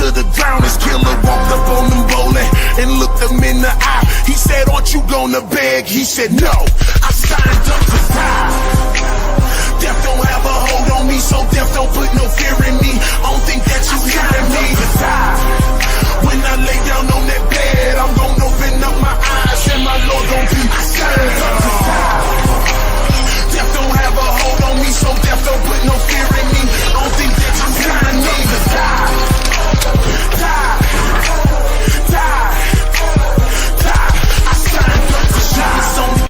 to the ground. His killer walked up on them bowling and looked him in the eye. He said, aren't you gonna beg? He said, no, I signed up to die. Death don't have a hold on me, so death don't put no fear in me. I don't think that you hearing me to die. When I lay down on that bed, I'm gonna open up my eyes and my Lord gon' be signed up to die. Death don't have a hold on me, so death don't put no fear in me. I don't think that you hearing me to die. Die. Die. Die. I signed up to die.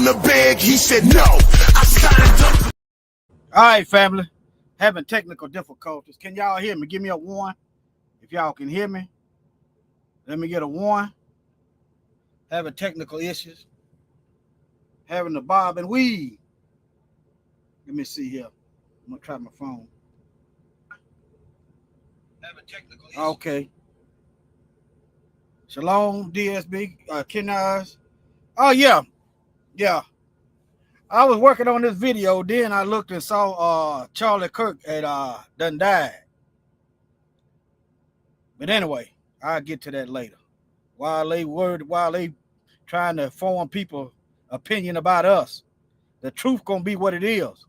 gonna beg? He said no. I signed up. All right, family. Having technical difficulties. Can y'all hear me? Give me a 1 if y'all can hear me. Let me get a 1. Having technical issues. Having the bob and weave. Let me see here. I'm gonna try my phone. Having technical issues. Okay. Shalom, DSB, Kenaz. Oh yeah. I was working on this video, then I looked and saw Charlie Kirk had done died. But anyway, I'll get to that later. While they trying to form people opinion about us, the truth gonna be what it is.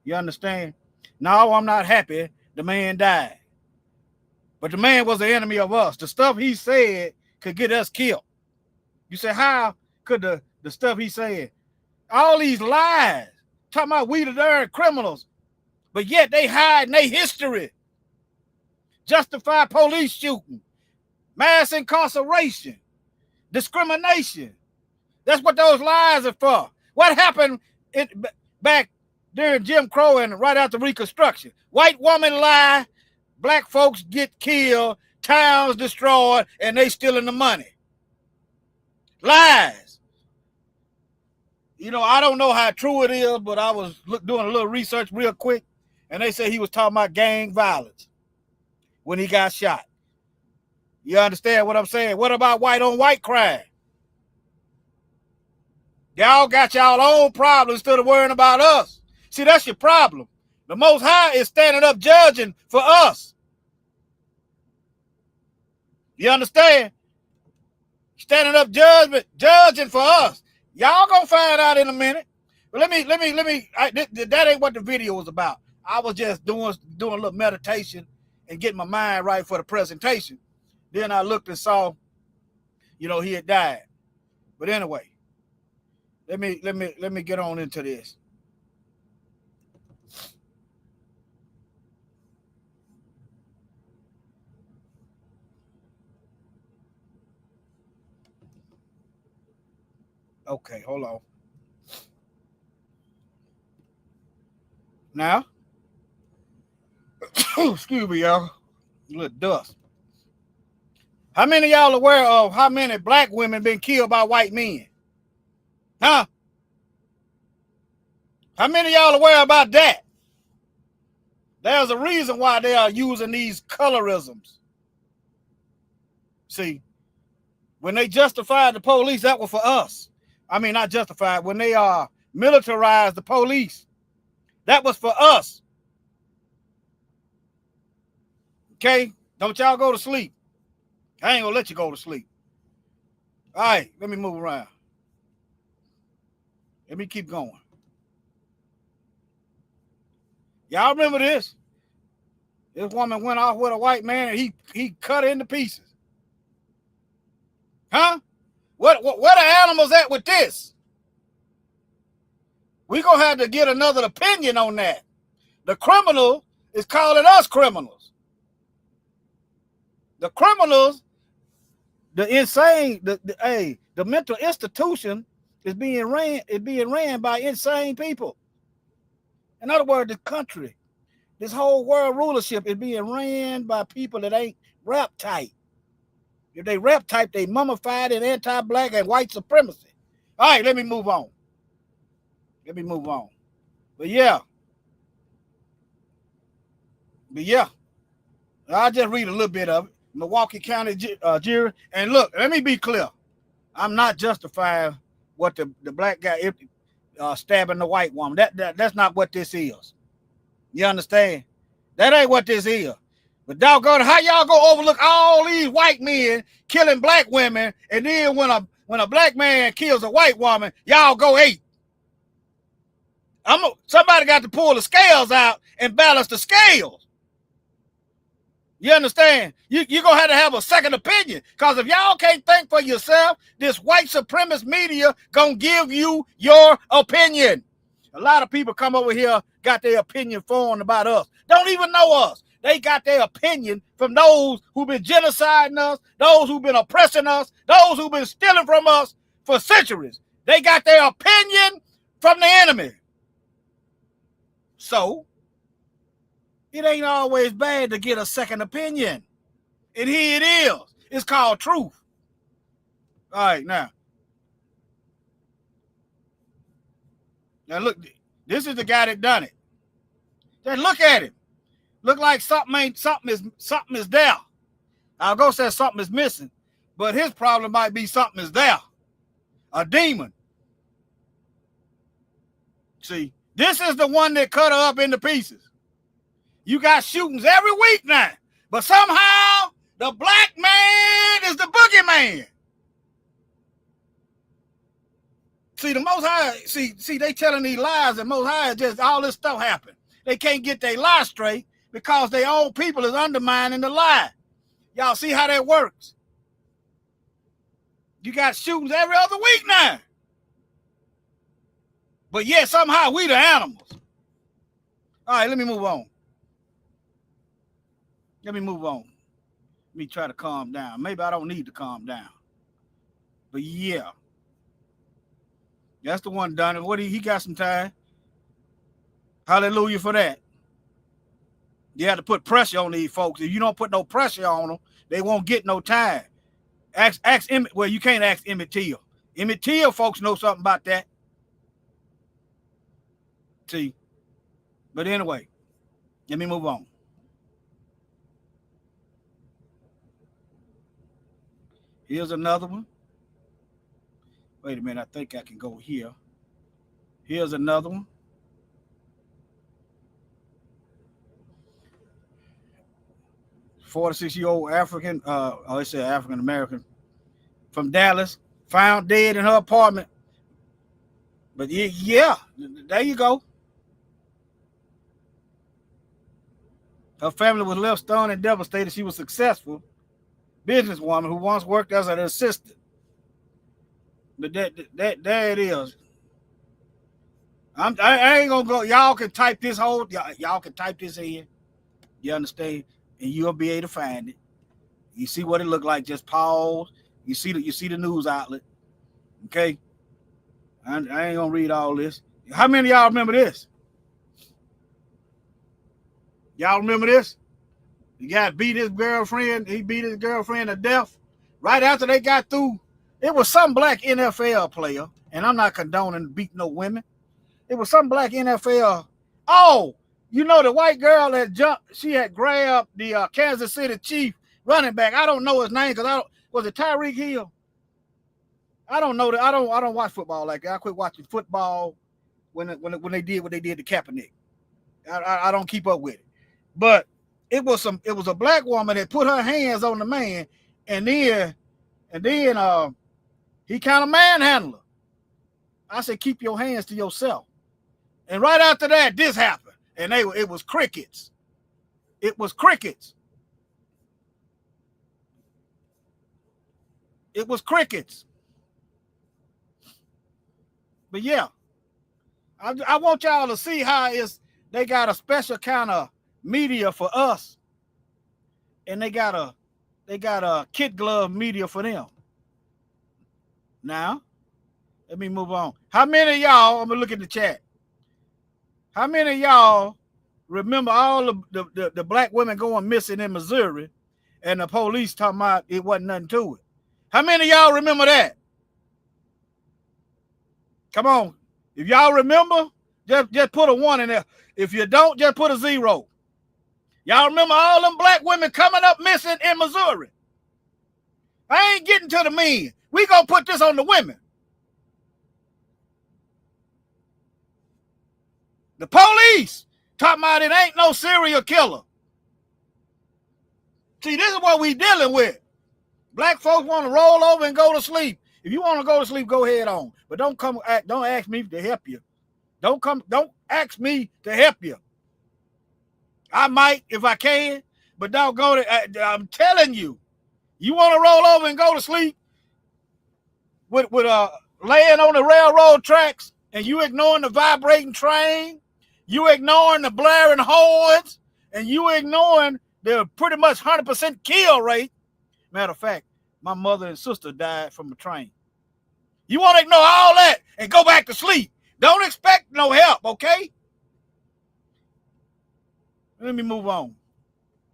You understand? No, I'm not happy the man died. But the man was the enemy of us. The stuff he said could get us killed. You say, how could the stuff he said? All these lies, talking about we the darn criminals, but yet they hide in their history. Justify police shooting, mass incarceration, discrimination. That's what those lies are for. What happened back during Jim Crow and right after Reconstruction? White woman lie, black folks get killed, towns destroyed, and they stealing the money. Lies. You know, I don't know how true it is, but I was doing a little research real quick, and they say he was talking about gang violence when he got shot. You understand what I'm saying? What about white on white crime? Y'all got y'all own problems instead of worrying about us. See, that's your problem. The Most High is standing up judging for us. You understand? Standing up judging for us. Y'all gonna find out in a minute. But let me. That ain't what the video was about. I was just doing a little meditation and getting my mind right for the presentation. Then I looked and saw, you know, he had died. But anyway, let me get on into this. Okay, hold on. Now, excuse me, y'all. A little dust. How many of y'all aware of how many black women been killed by white men? Huh? How many of y'all aware about that? There's a reason why they are using these colorisms. See, when they justified the police, that was for us. I mean, not justified. When they militarized the police, that was for us. Okay? Don't y'all go to sleep. I ain't gonna let you go to sleep. All right, let me move around. Let me keep going. Y'all remember this? This woman went off with a white man and he cut her into pieces. Huh? What are animals at with this? We're going to have to get another opinion on that. The criminal is calling us criminals. The criminals, the insane, the mental institution is being ran by insane people. In other words, the country, this whole world rulership is being ran by people that ain't rap tight. If they rap type, they mummified in anti-black and white supremacy. All right, let me move on. But yeah, I'll just read a little bit of it. Milwaukee County jury. And look, let me be clear. I'm not justifying what the black guy stabbing the white woman. That's not what this is. You understand? That ain't what this is. But doggone it, how y'all go overlook all these white men killing black women, and then when a black man kills a white woman, y'all go 8? Somebody got to pull the scales out and balance the scales. You understand? You're going to have a second opinion, because if y'all can't think for yourself, this white supremacist media going to give you your opinion. A lot of people come over here, got their opinion formed about us. Don't even know us. They got their opinion from those who've been genociding us, those who've been oppressing us, those who've been stealing from us for centuries. They got their opinion from the enemy. So, it ain't always bad to get a second opinion. And here it is. It's called truth. All right, now. Now look, this is the guy that done it. Then look at him. Look like something is there. I'll go say something is missing, but his problem might be something is there. A demon. See, this is the one that cut her up into pieces. You got shootings every week now, but somehow the black man is the boogeyman. See, the Most High, see, they telling these lies, and Most High just all this stuff happened. They can't get their lie straight because their own people is undermining the lie. Y'all see how that works? You got shootings every other week now. But yet somehow we the animals. All right, let me move on. Let me try to calm down. Maybe I don't need to calm down. But yeah. That's the one done it. What he got some time. Hallelujah for that. You have to put pressure on these folks. If you don't put no pressure on them, they won't get no time. Ask Emmett. Well, you can't ask Emmett Till. Emmett Till folks know something about that. See. But anyway, let me move on. Here's another one. Wait a minute, I think I can go here. Here's another one. "46-year-old African, let's say African American from Dallas, found dead in her apartment." But yeah, there you go. Her family was left stunned and devastated. She was a successful businesswoman who once worked as an assistant. But there it is. I ain't gonna go. Y'all can type this y'all can type this in. You understand? And you'll be able to find it. You see what it looked like. Just pause. You see the news outlet. Okay. I ain't gonna read all this. How many of y'all remember this? Y'all remember this? The guy beat his girlfriend. He beat his girlfriend to death. Right after they got through. It was some black NFL player, and I'm not condoning beating no women. It was some black NFL. Oh, you know the white girl that jumped. She had grabbed the Kansas City Chief running back. I don't know his name because was it Tyreek Hill? I don't know that. I don't watch football like that. I quit watching football when they did what they did to Kaepernick. I don't keep up with it. But it was a black woman that put her hands on the man, and then he kind of manhandled her. I said, keep your hands to yourself. And right after that, this happened. And it was crickets. It was crickets. It was crickets. But yeah, I want y'all to see how they got a special kind of media for us. And they got a kid glove media for them. Now, let me move on. How many of y'all, I'm going to look at the chat. How many of y'all remember all of the black women going missing in Missouri and the police talking about it wasn't nothing to it? How many of y'all remember that? Come on. If y'all remember, just put a 1 in there. If you don't, just put a 0. Y'all remember all them black women coming up missing in Missouri? I ain't getting to the men. We gonna put this on the women. The police talking about it ain't no serial killer. See, this is what we dealing with. Black folks want to roll over and go to sleep. If you want to go to sleep, go ahead on. But don't ask me to help you. Don't ask me to help you. I might if I can, but don't go to. I'm telling you, you want to roll over and go to sleep with laying on the railroad tracks, and you ignoring the vibrating train, you ignoring the blaring horns, and you ignoring the pretty much 100% kill rate. Matter of fact, my mother and sister died from a train. You want to ignore all that and go back to sleep. Don't expect no help, okay? Let me move on.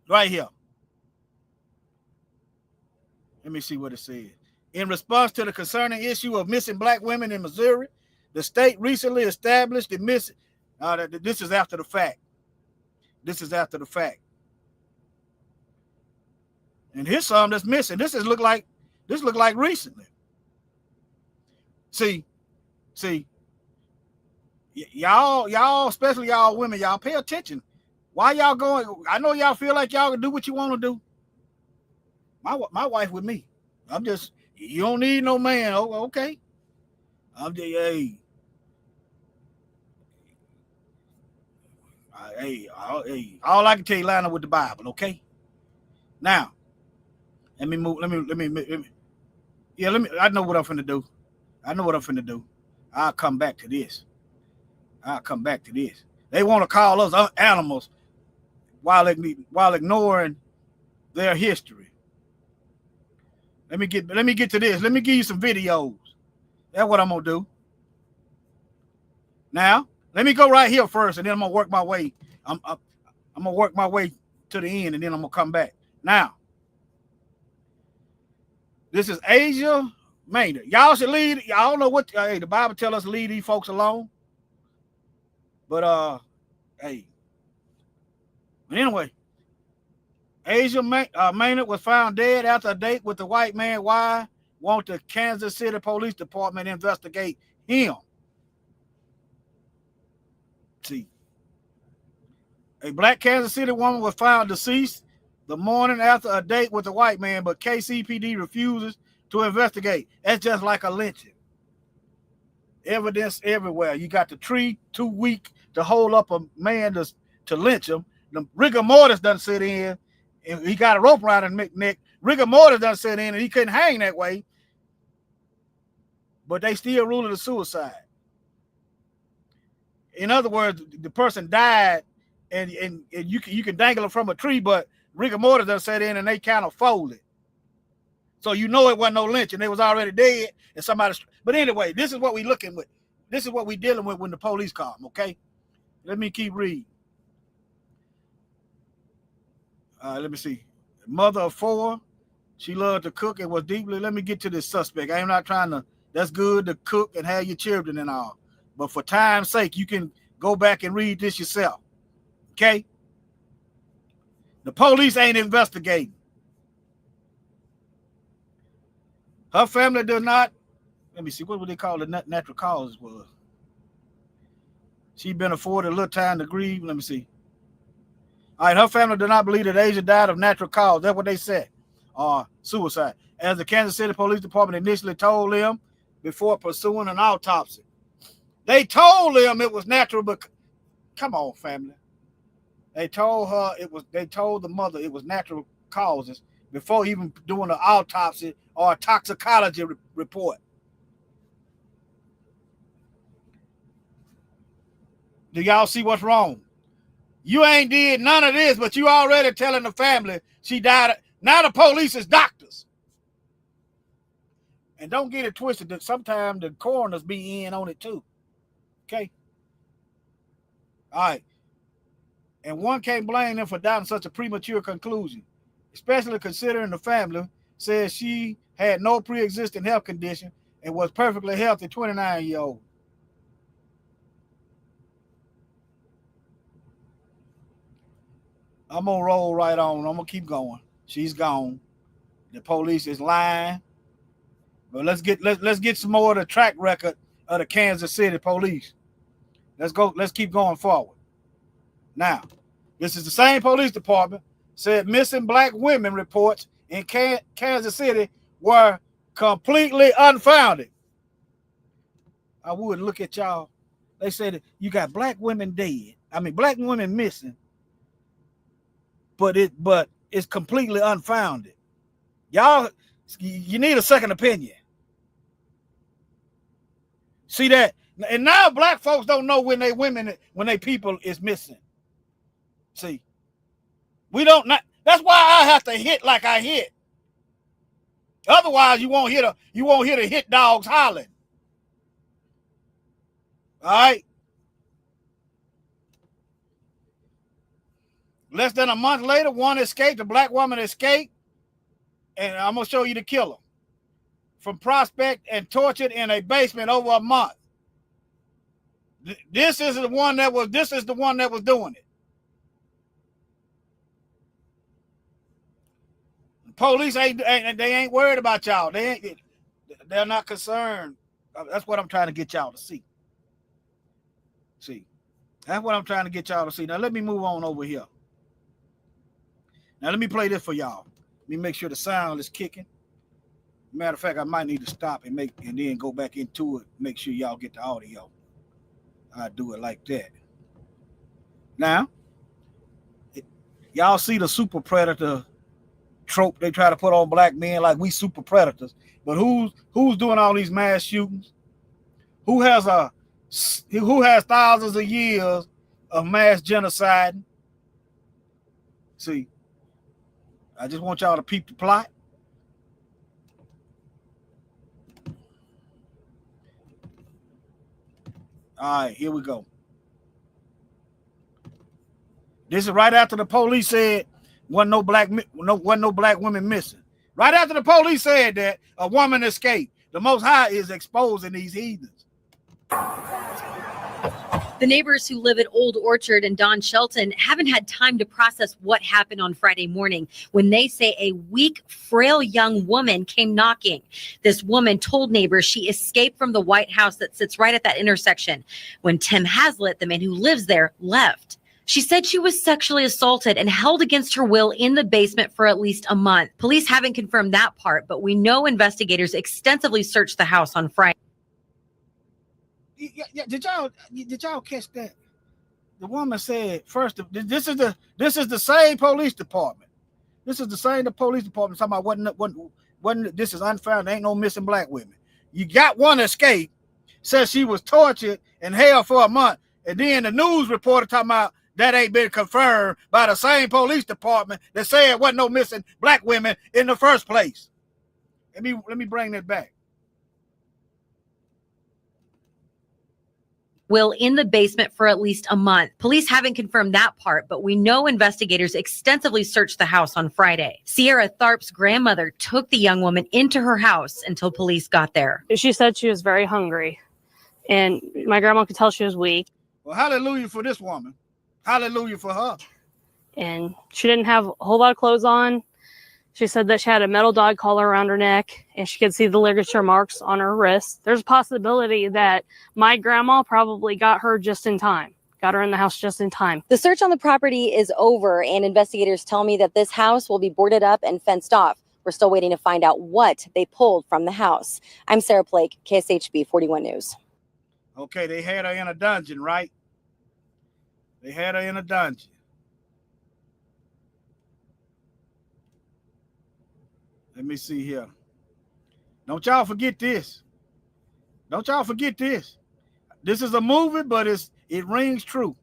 Right here. Let me see what it says. In response to the concerning issue of missing black women in Missouri, the state recently established the missing. This is after the fact. This is after the fact. And here's some that's missing. This look like recently. See, y'all, especially y'all women, y'all pay attention. Why y'all going? I know y'all feel like y'all can do what you want to do. My wife with me. I'm just, you don't need no man. Oh, okay. I'm just, hey, all I can tell you, line up with the Bible, okay? Now, let me move. Let me. Yeah, I know what I'm finna do. I'll come back to this. They want to call us animals while ignoring their history. Let me get to this. Let me give you some videos. That's what I'm gonna do. Now, let me go right here first, and then I'm gonna work my way. I'm gonna work my way to the end, and then I'm gonna come back. Now, this is Asia Maynard. Y'all should leave. Y'all don't know what the Bible tells us to leave these folks alone. But hey. But anyway, Asia Maynard was found dead after a date with the white man. Why won't the Kansas City Police Department investigate him? See, a black Kansas City woman was found deceased the morning after a date with a white man, but KCPD refuses to investigate. That's just like a lynching. Evidence everywhere. You got the tree too weak to hold up a man to lynch him. The rigor mortis doesn't sit in, and he got a rope around his neck. Rigor mortis doesn't sit in, and he couldn't hang that way. But they still rule it a suicide. In other words, the person died, and you can dangle him from a tree, but rigor mortis doesn't set in, and they kind of folded. So you know it wasn't no lynching. They was already dead, and somebody. But anyway, this is what we looking with. This is what we dealing with when the police come. Okay, let me keep reading. Let me see. Mother of 4, she loved to cook and was deeply. Let me get to this suspect. I am not trying to. That's good to cook and have your children and all, but for time's sake, you can go back and read this yourself. Okay. The police ain't investigating. Her family does not. Let me see. What would they call the natural causes was? She been afforded a little time to grieve. Let me see. All right, her family did not believe that Asia died of natural cause. That's what they said. Suicide. As the Kansas City Police Department initially told them before pursuing an autopsy. They told them it was natural, but come on, family. They told the mother it was natural causes before even doing an autopsy or a toxicology report. Do y'all see what's wrong? You ain't did none of this, but you already telling the family she died. Now the police is doctors. And don't get it twisted that sometimes the coroners be in on it too. Okay? All right. And one can't blame them for doubting such a premature conclusion, especially considering the family says she had no pre-existing health condition and was perfectly healthy 29-year-old. I'm gonna roll right on. I'm gonna keep going. She's gone. The police is lying. But let's get some more of the track record of the Kansas City Police. Let's go. Let's keep going forward. Now, this is the same police department said missing black women reports in Kansas City were completely unfounded. I would look at y'all. They said you got black women dead. I mean, black women missing. But it's completely unfounded. Y'all, you need a second opinion. See that? And now black folks don't know when they people is missing. See, we don't not. That's why I have to hit like I hit. Otherwise, you won't hear the hit dogs hollering. All right. Less than a month later, one escaped. The black woman escaped. And I'm going to show you the killer. From Prospect and tortured in a basement over a month. This is the one that was doing it. Police ain't worried about y'all. They're not concerned. That's what I'm trying to get y'all to see. That's what I'm trying to get y'all to see. Now let me move on over here. Now let me play this for y'all. Let me make sure the sound is kicking. Matter of fact, I might need to stop and then go back into it. Make sure y'all get the audio. I do it like that. Now, y'all see the super predator trope they try to put on black men, like we super predators. But who's doing all these mass shootings? Who has thousands of years of mass genocide? See, I just want y'all to peep the plot. All right, here we go. This is right after the police said wasn't no black women missing. Right after the police said that a woman escaped. The Most High is exposing these heathens. The neighbors who live at Old Orchard and Don Shelton haven't had time to process what happened on Friday morning when they say a weak, frail young woman came knocking. This woman told neighbors she escaped from the White House that sits right at that intersection when Tim Haslett, the man who lives there, left. She said she was sexually assaulted and held against her will in the basement for at least a month. Police haven't confirmed that part, but we know investigators extensively searched the house on Friday. Yeah, did y'all catch that? The woman said first. This is the same police department. This is the same police department talking about wasn't this is unfound. There ain't no missing black women. You got one escape. Says she was tortured and held for a month, and then the news reporter talking about that ain't been confirmed by the same police department that said wasn't no missing black women in the first place. Let me bring that back. Will in the basement for at least a month. Police haven't confirmed that part, but we know investigators extensively searched the house on Friday. Sierra Tharp's grandmother took the young woman into her house until police got there. She said she was very hungry, and my grandma could tell she was weak. Well, hallelujah for this woman. Hallelujah for her. And she didn't have a whole lot of clothes on. She said that she had a metal dog collar around her neck, and she could see the ligature marks on her wrist. There's a possibility that my grandma probably got her just in time, got her in the house just in time. The search on the property is over, and investigators tell me that this house will be boarded up and fenced off. We're still waiting to find out what they pulled from the house. I'm Sarah Blake, KSHB 41 News. Okay, they had her in a dungeon, right? They had her in a dungeon. Let me see here. Don't y'all forget this. Don't y'all forget this. This is a movie, but it rings true.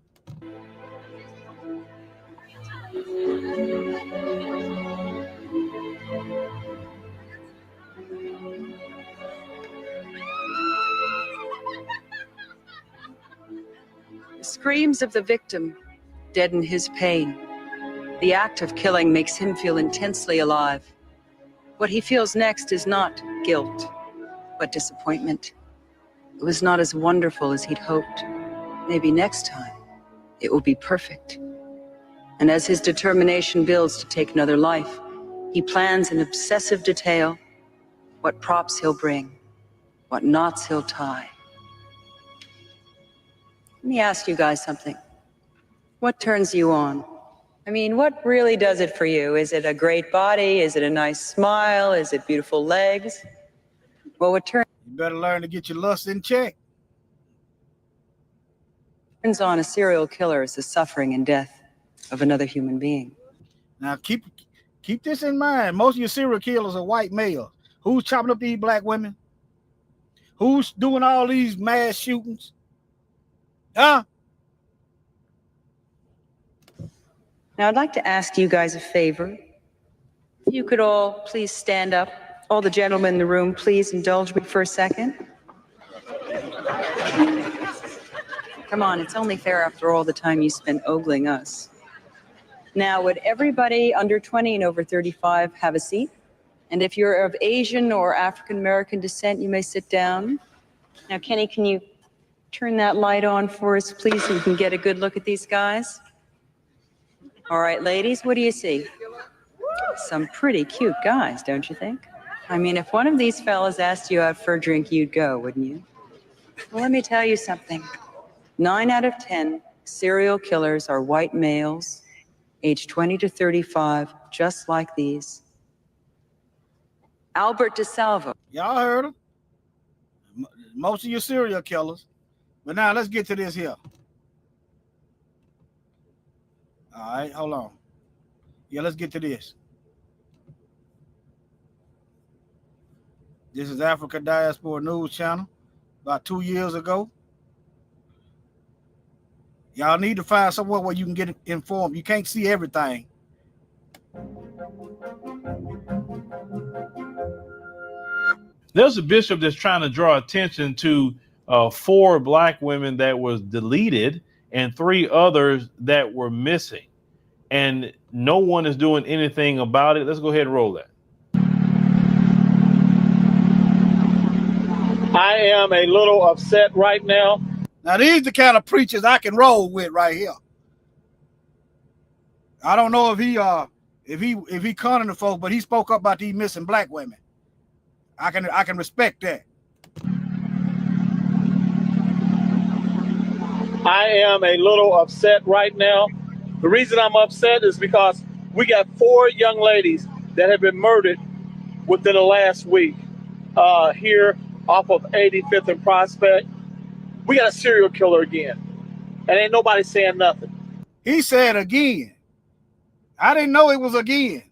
The screams of the victim deaden his pain. The act of killing makes him feel intensely alive. What he feels next is not guilt, but disappointment. It was not as wonderful as he'd hoped. Maybe next time, it will be perfect. And as his determination builds to take another life, he plans in obsessive detail what props he'll bring, what knots he'll tie. Let me ask you guys something. What turns you on? I mean, what really does it for you? Is it a great body? Is it a nice smile? Is it beautiful legs? Well, what turns You better learn to get your lust in check. on a serial killer is the suffering and death of another human being. Now keep this in mind. Most of your serial killers are white males. Who's chopping up these black women? Who's doing all these mass shootings? Huh? Now, I'd like to ask you guys a favor. If you could all please stand up. All the gentlemen in the room, please indulge me for a second. Come on, it's only fair after all the time you spent ogling us. Now, would everybody under 20 and over 35 have a seat? And if you're of Asian or African American descent, you may sit down. Now, Kenny, can you turn that light on for us, please, so we can get a good look at these guys? All right, ladies, what do you see? Some pretty cute guys, don't you think? I mean, if one of these fellas asked you out for a drink, you'd go, wouldn't you? Well, let me tell you something. 9 out of 10 serial killers are white males, aged 20 to 35, just like these. Albert DeSalvo. Y'all heard him. Most of your serial killers. But now let's get to this here. All right, hold on. Yeah, let's get to this. This is Africa Diaspora News Channel. About 2 years ago. Y'all need to find somewhere where you can get informed. You can't see everything. There's a bishop that's trying to draw attention to 4 black women that was deleted and 3 others that were missing. And no one is doing anything about it. Let's go ahead and roll that. I am a little upset right now. Now, these the kind of preachers I can roll with right here. I don't know if he cunning the folks, but he spoke up about these missing black women. I can respect that. I am a little upset right now. The reason I'm upset is because we got 4 young ladies that have been murdered within the last week here off of 85th and Prospect. We got a serial killer again, and ain't nobody saying nothing. He said again. I didn't know it was again.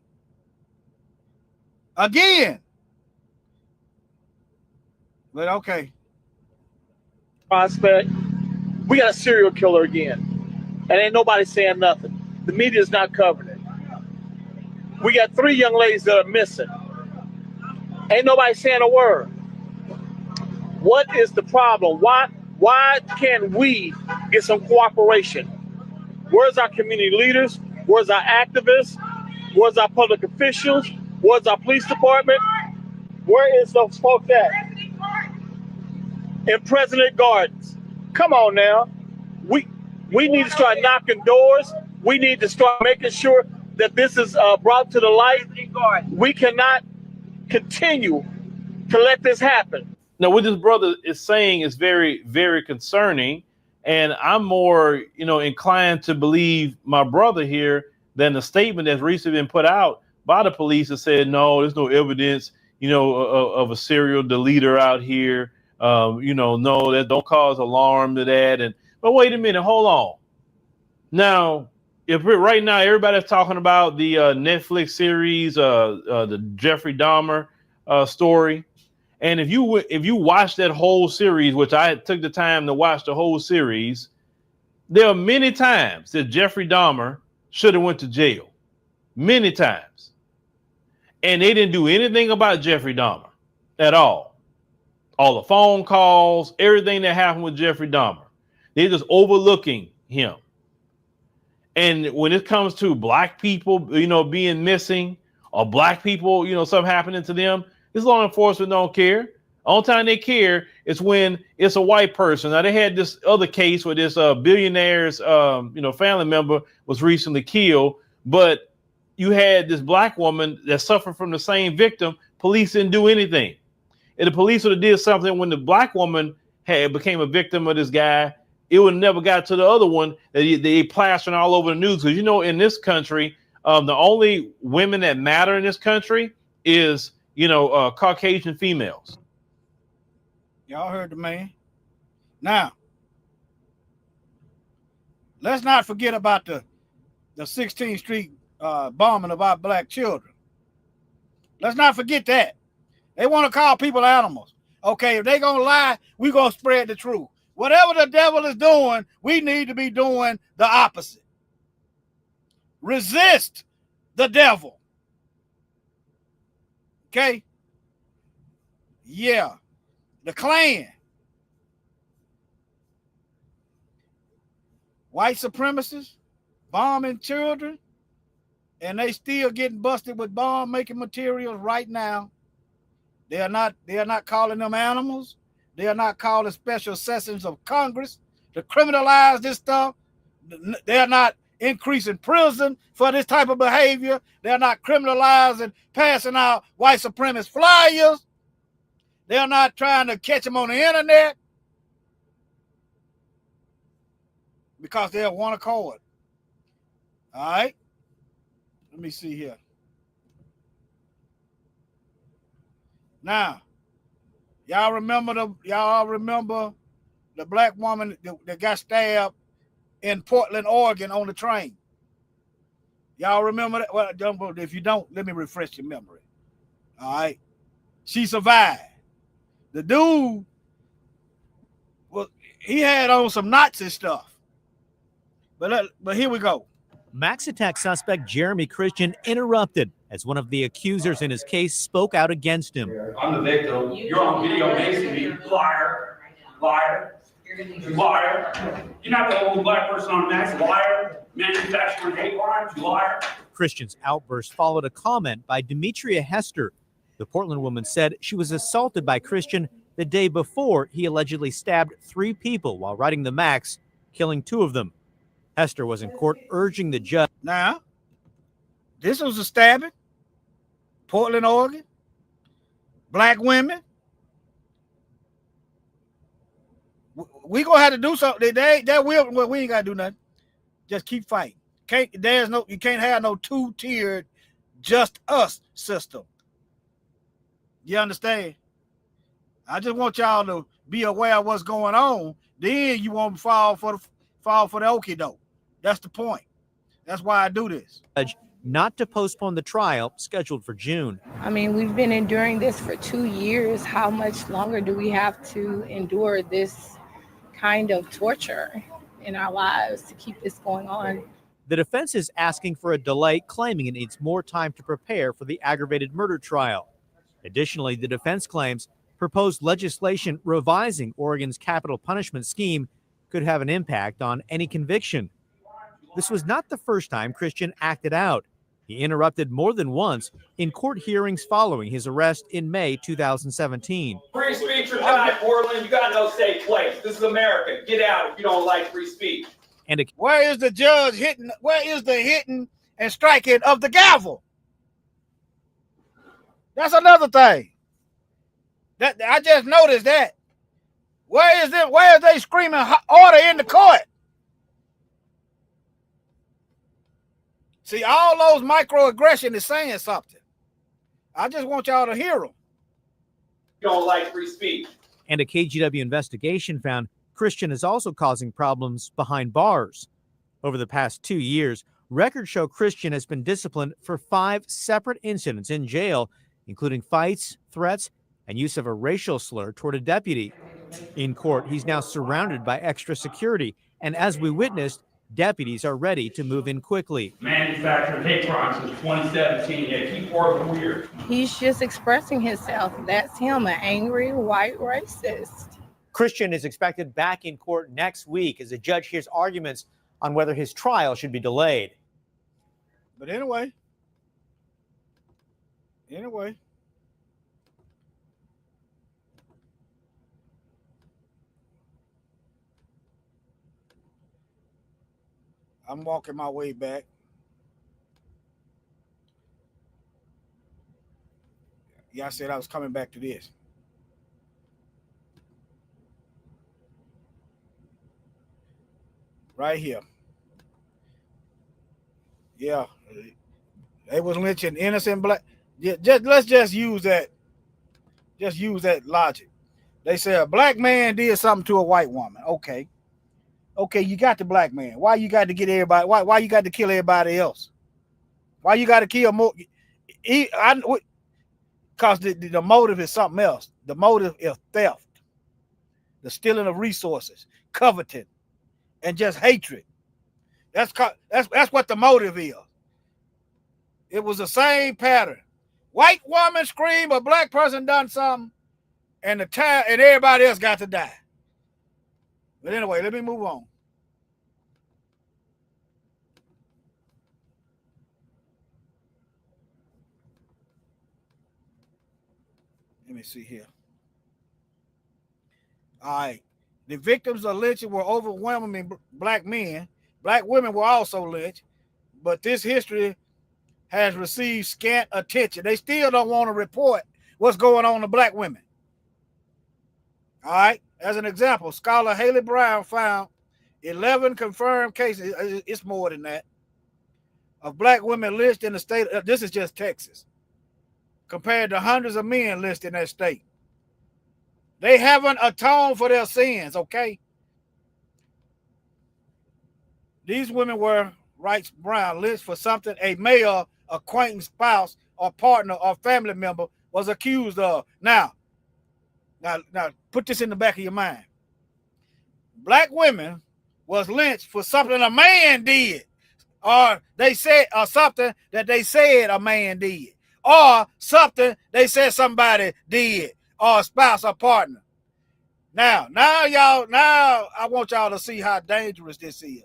Again. But okay. Prospect, we got a serial killer again, and ain't nobody saying nothing. The media's not covering it. We got 3 young ladies that are missing. Ain't nobody saying a word. What is the problem? Why can't we get some cooperation? Where's our community leaders? Where's our activists? Where's our public officials? Where's our police department? Where is those folks at? In President Gardens. Come on now. We need to start knocking doors. We need to start making sure that this is brought to the light. We cannot continue to let this happen. Now, what this brother is saying is very, very concerning. And I'm more, inclined to believe my brother here than the statement that's recently been put out by the police that said, no, there's no evidence, of a serial deleter out here. No, that don't cause alarm to that. But wait a minute, hold on. Now, if we're right now, everybody's talking about the Netflix series, the Jeffrey Dahmer story. And if you watch that whole series, which I took the time to watch the whole series, there are many times that Jeffrey Dahmer should have went to jail. Many times. And they didn't do anything about Jeffrey Dahmer at all. All the phone calls, everything that happened with Jeffrey Dahmer. They're just overlooking him. And when it comes to black people, being missing, or black people, something happening to them, this law enforcement don't care. Only time they care is when it's a white person. Now, they had this other case where this billionaire's, family member was recently killed, but you had this black woman that suffered from the same victim. Police didn't do anything. If the police would have did something when the black woman became a victim of this guy, it would have never got to the other one that they plastering all over the news. Because, in this country, the only women that matter in this country is, Caucasian females. Y'all heard the man. Now, let's not forget about the 16th Street bombing of our black children. Let's not forget that. They want to call people animals. Okay, if they gonna lie, we gonna spread the truth. Whatever the devil is doing, we need to be doing the opposite. Resist the devil. Okay? Yeah. The Klan. white supremacists bombing children, and they still getting busted with bomb making materials right now. They are not calling them animals. They are not calling special sessions of Congress to criminalize this stuff. They are not increasing prison for this type of behavior. They are not criminalizing, passing out white supremacist flyers. They are not trying to catch them on the internet because they're one accord. All right. Let me see here. Now, y'all remember the black woman that got stabbed in Portland, Oregon on the train? Y'all remember that? Well, if you don't, let me refresh your memory. All right. She survived. The dude, well, he had on some Nazi stuff. But here we go. Max attack suspect Jeremy Christian interrupted as one of the accusers in his case spoke out against him. I'm the victim. You're on video basing me. Liar. Liar. Liar. You're not the only black person on Max. Liar. Manufacturing hate crimes. You liar. Christian's outburst followed a comment by Demetria Hester. The Portland woman said she was assaulted by Christian the day before he allegedly stabbed 3 people while riding the Max, killing 2 of them. Hester was in court urging the judge. Now, this was a stabbing. Portland, Oregon. Black women. We gonna have to do something. We ain't gotta do nothing. Just keep fighting. You can't have no 2-tiered just us system. You understand? I just want y'all to be aware of what's going on. Then you won't fall for the okie doke. That's the point. That's why I do this. Not to postpone the trial scheduled for June. I mean, we've been enduring this for 2 years. How much longer do we have to endure this kind of torture in our lives to keep this going on? The defense is asking for a delay, claiming it needs more time to prepare for the aggravated murder trial. Additionally, the defense claims proposed legislation revising Oregon's capital punishment scheme could have an impact on any conviction. This was not the first time Christian acted out. He interrupted more than once in court hearings following his arrest in May 2017. Free speech or die, Portland. You got no safe place. This is America. Get out if you don't like free speech. And where is the judge hitting? Where is the hitting and striking of the gavel? That's another thing. That I just noticed that. Where is it? Where are they screaming order in the court? See, all those microaggression is saying something. I just want y'all to hear them. You don't like free speech. And a KGW investigation found Christian is also causing problems behind bars. Over the past 2 years, records show Christian has been disciplined for 5 separate incidents in jail, including fights, threats, and use of a racial slur toward a deputy. In court, he's now surrounded by extra security, and as we witnessed, deputies are ready to move in quickly. Manufacturing hate crimes since 2017. Yeah, keep working weird. He's just expressing himself. That's him, an angry white racist. Christian is expected back in court next week as a judge hears arguments on whether his trial should be delayed. But anyway. I'm walking my way back. Yeah, I said I was coming back to this. Right here. Yeah. They was lynching innocent black. Let's just use that. Just use that logic. They say a black man did something to a white woman. Okay. Okay, you got the black man. Why you got to get everybody? Why you got to kill everybody else? Why you got to kill more? Because the motive is something else. The motive is theft, the stealing of resources, coveting, and just hatred. That's what the motive is. It was the same pattern. White woman scream, a black person done something, and everybody else got to die. But anyway, let me move on. Let me see here. All right. The victims of lynching were overwhelmingly black men. Black women were also lynched, but this history has received scant attention. They still don't want to report what's going on to black women. All right. As an example, scholar Haley Brown found 11 confirmed cases. It's more than that. Of black women lynched in the state. This is just Texas. Compared to hundreds of men lynched in that state. They haven't atoned for their sins, okay? These women were, writes Brown, lynched for something a male acquaintance, spouse, or partner or family member was accused of. Now, put this in the back of your mind. Black women was lynched for something a man did, or they said, or something that they said a man did, or something they said somebody did, or a spouse or partner. Now I want y'all to see how dangerous this is.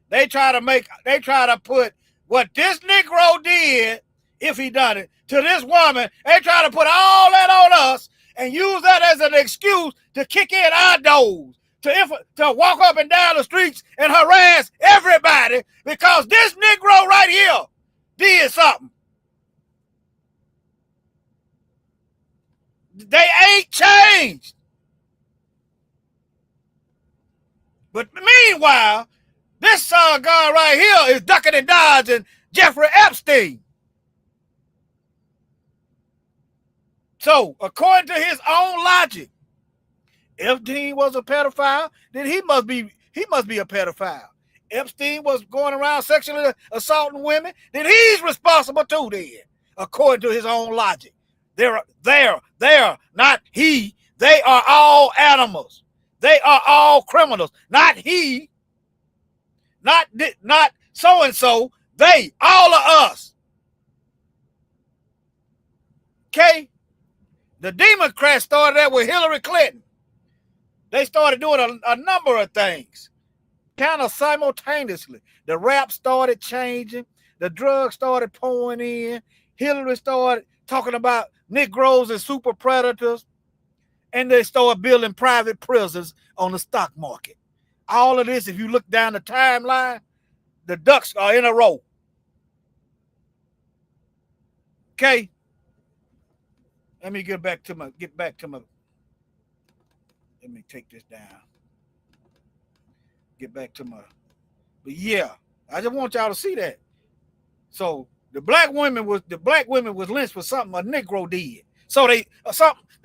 They try to put what this Negro did, if he done it, to this woman. They try to put all that on us and use that as an excuse to kick in our doors, to walk up and down the streets and harass everybody because this Negro right here did something. They ain't changed. But meanwhile, this guy right here is ducking and dodging Jeffrey Epstein. So, according to his own logic, if Epstein was a pedophile, then he must be a pedophile. Epstein was going around sexually assaulting women, then he's responsible too then, according to his own logic. They're not he. They are all animals. They are all criminals. Not he. Not so-and-so. They, all of us. Okay? The Democrats started that with Hillary Clinton. They started doing a number of things, kind of simultaneously. The rap started changing. The drugs started pouring in. Hillary started talking about Negroes and super predators. And they started building private prisons on the stock market. All of this, if you look down the timeline, the ducks are in a row. Okay? Let me get back to my, let me take this down. Get back to my, but yeah, I just want y'all to see that. So the black women was lynched for something a Negro did. So they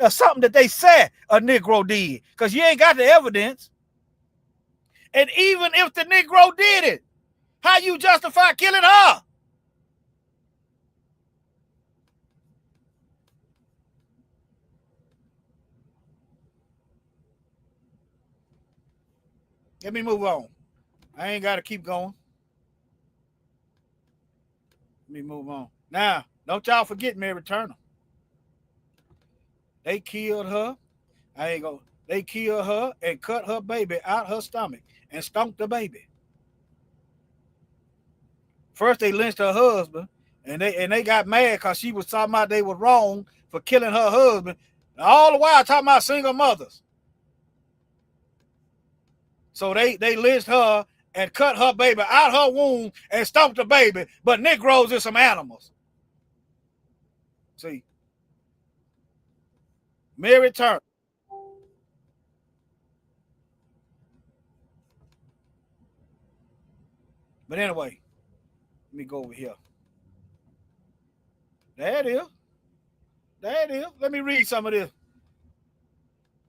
something that they said a Negro did, because you ain't got the evidence. And even if the Negro did it, how you justify killing her? Let me move on. I ain't got to keep going. Let me move on. Now, don't y'all forget Mary Turner. They killed her. They killed her and cut her baby out her stomach and stomped the baby. First they lynched her husband, and they got mad because she was talking about they were wrong for killing her husband. All the while talking about single mothers. So they lynched her and cut her baby out her womb and stomped the baby. But Negroes are some animals. See. Mary Turner. But anyway, let me go over here. There it is. There it is. Let me read some of this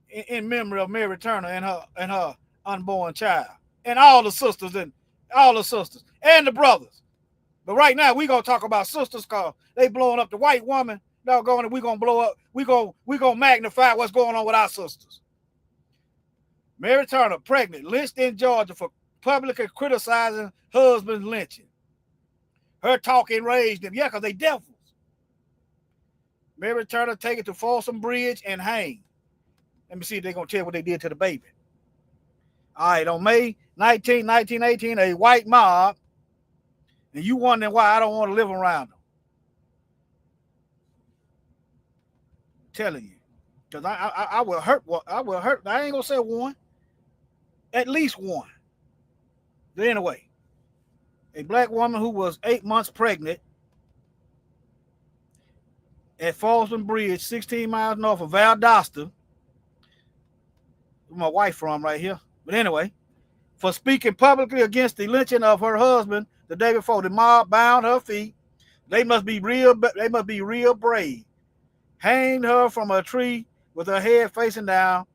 in memory of Mary Turner and her unborn child, and all the sisters and the brothers. But right now we gonna talk about sisters because they blowing up the white woman. Doggone it, we gonna blow up. We gonna magnify what's going on with our sisters. Mary Turner, pregnant, lynched in Georgia for publicly criticizing husband's lynching. Her talk enraged them. Yeah, because they devils. Mary Turner taken to Folsom Bridge and hanged. Let me see if they're gonna tell what they did to the baby. All right, on May 19, 1918, a white mob, and you wondering why I don't want to live around them. telling you. Because I will hurt. I will hurt. I ain't gonna say one. At least one. But anyway, a black woman who was 8 months pregnant at Fallsman Bridge, 16 miles north of Valdosta. Where my wife from right here. But anyway, for speaking publicly against the lynching of her husband the day before, the mob bound her feet. They must be real brave. Hanged her from a tree with her head facing down,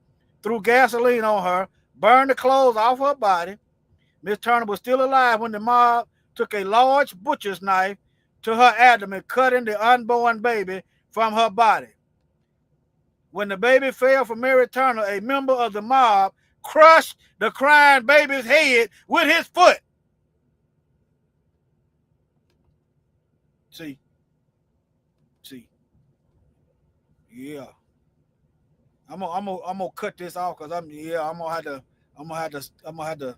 threw gasoline on her, burned the clothes off her body. Miss Turner was still alive when the mob took a large butcher's knife to her abdomen, cutting the unborn baby from her body. When the baby fell for Mary Turner, a member of the mob crushed the crying baby's head with his foot. See. Yeah. I'm gonna cut this off because I'm gonna have to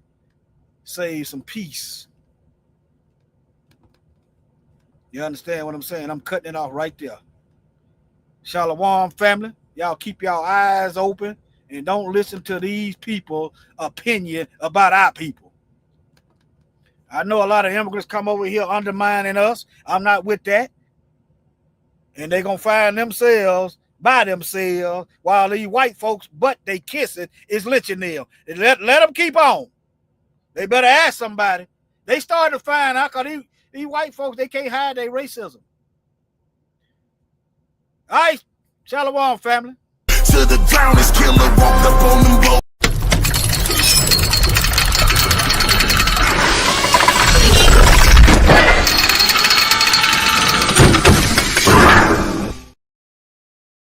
save some peace. You understand what I'm saying? I'm cutting it off right there. Shalom, family. Y'all keep y'all eyes open and don't listen to these people's opinion about our people. I know a lot of immigrants come over here undermining us. I'm not with that. And they're going to find themselves by themselves while these white folks, but they kissing, is lynching them. Let them keep on. They better ask somebody. They started to find out because these white folks, they can't hide their racism. All right, shalom, family. To the ground, this killer walked up on them